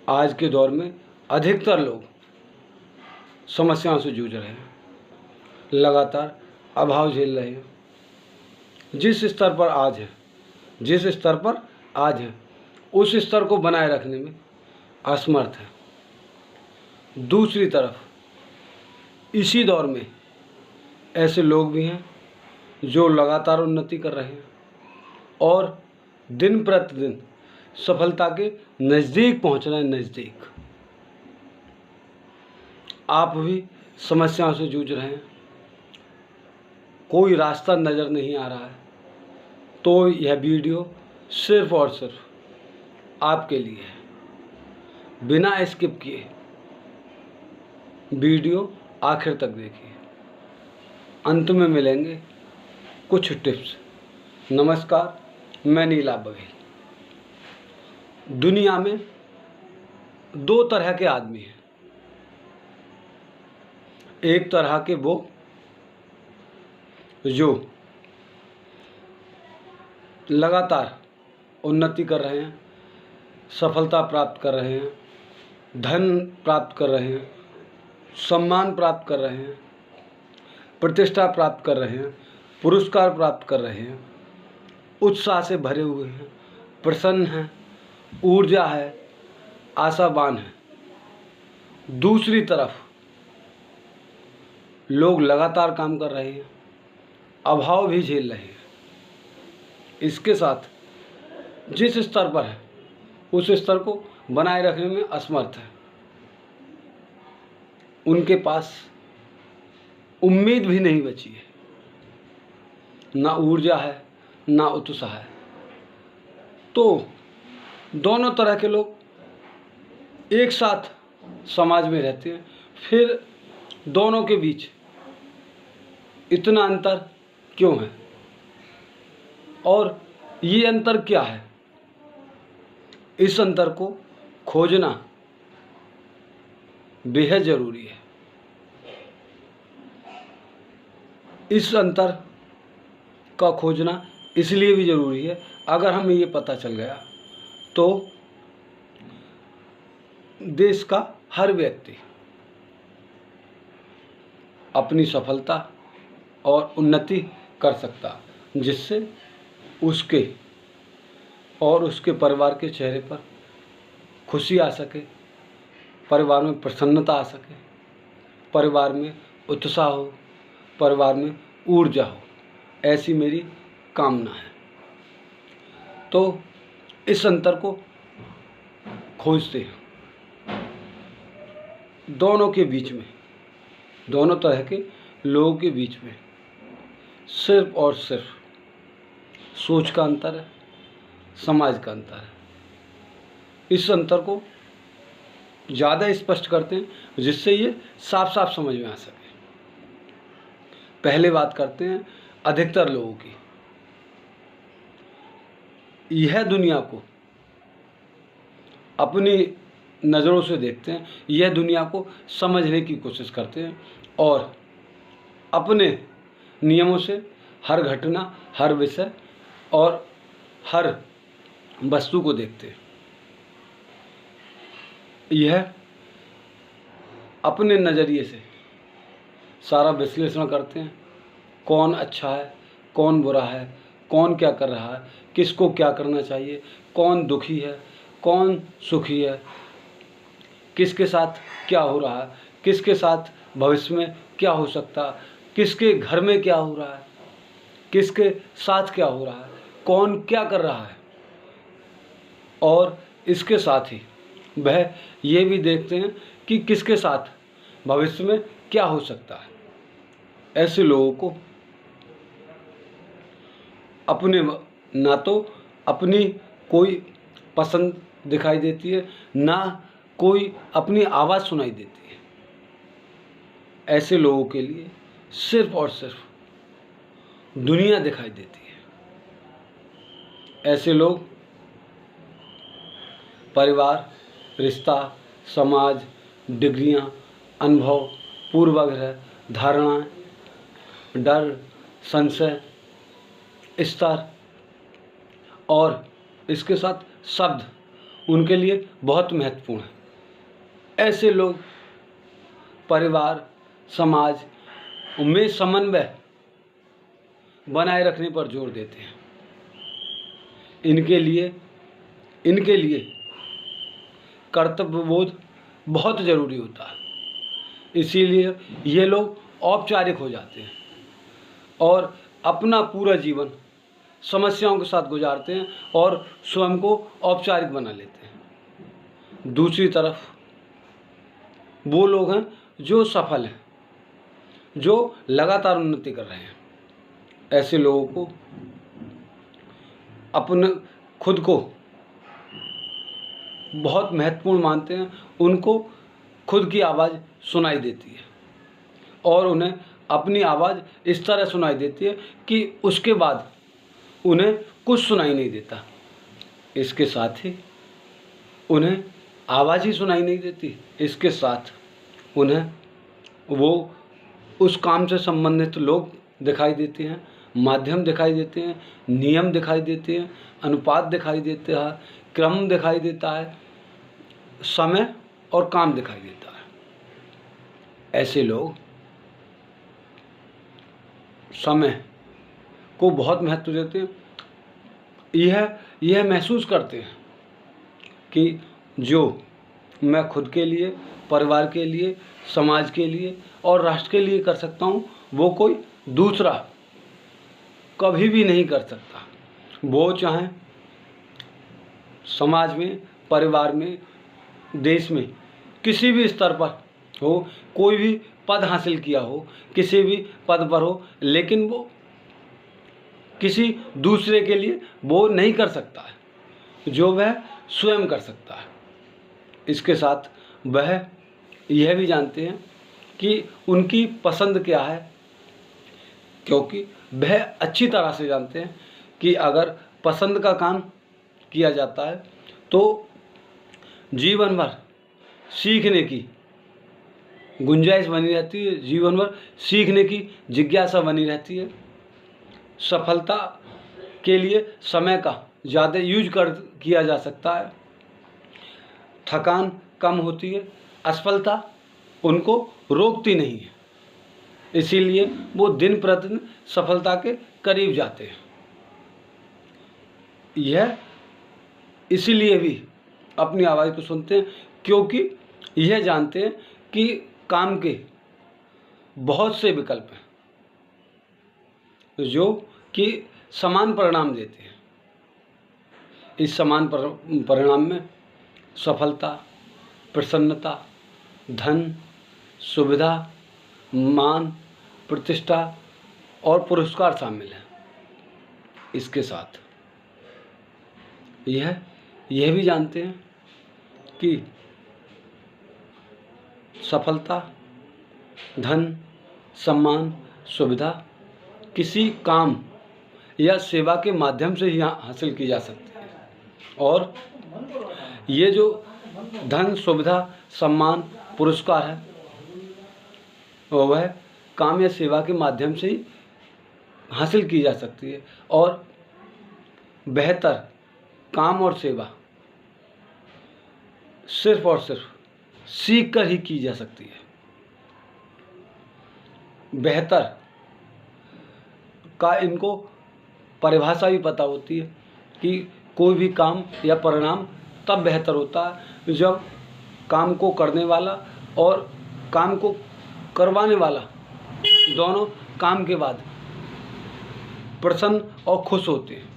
आज के दौर में अधिकतर लोग समस्याओं से जूझ रहे हैं, लगातार अभाव झेल रहे हैं। जिस स्तर पर आज है उस स्तर को बनाए रखने में असमर्थ है। दूसरी तरफ इसी दौर में ऐसे लोग भी हैं जो लगातार उन्नति कर रहे हैं और दिन प्रतिदिन सफलता के नज़दीक पहुंच रहे हैं। नज़दीक आप भी समस्याओं से जूझ रहे हैं, कोई रास्ता नज़र नहीं आ रहा है, तो यह वीडियो सिर्फ़ और सिर्फ आपके लिए है। बिना स्किप किए वीडियो आखिर तक देखिए, अंत में मिलेंगे कुछ टिप्स। नमस्कार, मैं नीला बघेल। दुनिया में दो तरह के आदमी हैं। एक तरह के वो जो लगातार उन्नति कर रहे हैं, सफलता प्राप्त कर रहे हैं, धन प्राप्त कर रहे हैं, सम्मान प्राप्त कर रहे हैं, प्रतिष्ठा प्राप्त कर रहे हैं, पुरस्कार प्राप्त कर रहे हैं, उत्साह से भरे हुए हैं, प्रसन्न हैं, ऊर्जा है, आशावान है। दूसरी तरफ लोग लगातार काम कर रहे हैं, अभाव भी झेल रहे हैं। इसके साथ जिस स्तर पर है उस स्तर को बनाए रखने में असमर्थ है। उनके पास उम्मीद भी नहीं बची है, ना ऊर्जा है, ना उत्साह है। तो दोनों तरह के लोग एक साथ समाज में रहते हैं, फिर दोनों के बीच इतना अंतर क्यों है और ये अंतर क्या है? इस अंतर को खोजना बेहद ज़रूरी है। इस अंतर का खोजना इसलिए भी ज़रूरी है, अगर हमें ये पता चल गया तो देश का हर व्यक्ति अपनी सफलता और उन्नति कर सकता, जिससे उसके और उसके परिवार के चेहरे पर खुशी आ सके, परिवार में प्रसन्नता आ सके, परिवार में उत्साह हो, परिवार में ऊर्जा हो। ऐसी मेरी कामना है। तो इस अंतर को खोजते हैं दोनों के बीच में, दोनों तरह के लोगों के बीच में सिर्फ और सिर्फ सोच का अंतर है, समाज का अंतर है। इस अंतर को ज़्यादा स्पष्ट करते हैं जिससे ये साफ साफ समझ में आ सके। पहले बात करते हैं अधिकतर लोगों की। यह दुनिया को अपनी नज़रों से देखते हैं, यह दुनिया को समझने की कोशिश करते हैं और अपने नियमों से हर घटना, हर विषय और हर वस्तु को देखते हैं। यह अपने नज़रिए से सारा विश्लेषण करते हैं, कौन अच्छा है, कौन बुरा है, कौन क्या कर रहा है, किसको क्या करना चाहिए, कौन दुखी है, कौन सुखी है, किसके साथ क्या हो रहा है, किसके साथ भविष्य में क्या हो सकता है, किसके घर में क्या हो रहा है, किसके साथ क्या हो रहा है, कौन क्या कर रहा है। और इसके साथ ही वह ये भी देखते हैं कि किसके साथ भविष्य में क्या हो सकता है। ऐसे लोगों को अपने ना तो अपनी कोई पसंद दिखाई देती है, ना कोई अपनी आवाज़ सुनाई देती है। ऐसे लोगों के लिए सिर्फ और सिर्फ दुनिया दिखाई देती है। ऐसे लोग परिवार, रिश्ता, समाज, डिग्रियां, अनुभव, पूर्वाग्रह, धारणाएं, डर, संशय, स्तर और इसके साथ शब्द उनके लिए बहुत महत्वपूर्ण है। ऐसे लोग परिवार समाज में समन्वय बनाए रखने पर जोर देते हैं। इनके लिए कर्तव्यबोध बहुत ज़रूरी होता है। इसीलिए ये लोग औपचारिक हो जाते हैं और अपना पूरा जीवन समस्याओं के साथ गुजारते हैं और स्वयं को औपचारिक बना लेते हैं। दूसरी तरफ वो लोग हैं जो सफल हैं, जो लगातार उन्नति कर रहे हैं। ऐसे लोगों को अपने खुद को बहुत महत्वपूर्ण मानते हैं। उनको खुद की आवाज़ सुनाई देती है और उन्हें अपनी आवाज़ इस तरह सुनाई देती है कि उसके बाद उन्हें कुछ सुनाई नहीं देता। इसके साथ ही उन्हें आवाज़ ही सुनाई नहीं देती, इसके साथ उन्हें वो उस काम से संबंधित लोग दिखाई देते हैं, माध्यम दिखाई देते हैं, नियम दिखाई देते हैं, अनुपात दिखाई देता है, क्रम दिखाई देता है, समय और काम दिखाई देता है। ऐसे लोग समय को बहुत महत्व देते हैं। यह महसूस करते हैं कि जो मैं खुद के लिए, परिवार के लिए, समाज के लिए और राष्ट्र के लिए कर सकता हूँ, वो कोई दूसरा कभी भी नहीं कर सकता। वो चाहे समाज में, परिवार में, देश में, किसी भी स्तर पर हो, कोई भी पद हासिल किया हो, किसी भी पद पर हो, लेकिन वो किसी दूसरे के लिए वो नहीं कर सकता है जो वह स्वयं कर सकता है। इसके साथ वह यह भी जानते हैं कि उनकी पसंद क्या है, क्योंकि वह अच्छी तरह से जानते हैं कि अगर पसंद का काम किया जाता है तो जीवन भर सीखने की गुंजाइश बनी रहती है, जीवन भर सीखने की जिज्ञासा बनी रहती है। सफलता के लिए समय का ज़्यादा यूज किया जा सकता है, थकान कम होती है, असफलता उनको रोकती नहीं है। इसीलिए वो दिन प्रतिदिन सफलता के करीब जाते हैं। यह इसीलिए भी अपनी आवाज़ को सुनते हैं क्योंकि यह जानते हैं कि काम के बहुत से विकल्प हैं जो कि समान परिणाम देते हैं। इस समान परिणाम में सफलता, प्रसन्नता, धन, सुविधा, मान, प्रतिष्ठा और पुरस्कार शामिल हैं। इसके साथ यह भी जानते हैं कि सफलता, धन, सम्मान, सुविधा किसी काम या सेवा के माध्यम से ही हासिल की जा सकती है। और ये जो धन, सुविधा, सम्मान, पुरस्कार है वह काम या सेवा के माध्यम से ही हासिल की जा सकती है। और बेहतर काम और सेवा सिर्फ और सिर्फ सीख कर ही की जा सकती है। बेहतर का इनको परिभाषा भी पता होती है कि कोई भी काम या परिणाम तब बेहतर होता है जब काम को करने वाला और काम को करवाने वाला दोनों काम के बाद प्रसन्न और खुश होते हैं।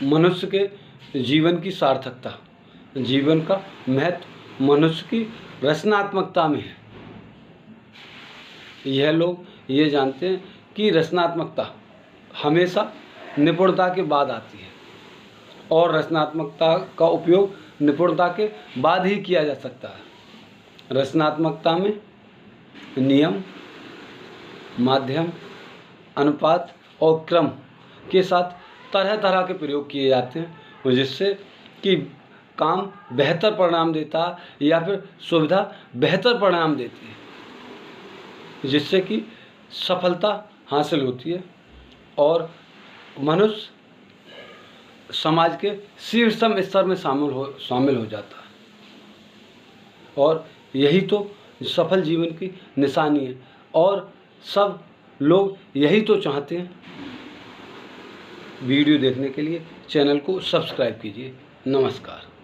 मनुष्य के जीवन की सार्थकता, जीवन का महत्व मनुष्य की रचनात्मकता में है। यह लोग ये जानते हैं कि रचनात्मकता हमेशा निपुणता के बाद आती है और रचनात्मकता का उपयोग निपुणता के बाद ही किया जा सकता है। रचनात्मकता में नियम, माध्यम, अनुपात और क्रम के साथ तरह तरह के प्रयोग किए जाते हैं जिससे कि काम बेहतर परिणाम देता है या फिर सुविधा बेहतर परिणाम देती है, जिससे कि सफलता हासिल होती है और मनुष्य समाज के शीर्षम स्तर में शामिल हो जाता है। और यही तो सफल जीवन की निशानी है, और सब लोग यही तो चाहते हैं। वीडियो देखने के लिए चैनल को सब्सक्राइब कीजिए। नमस्कार।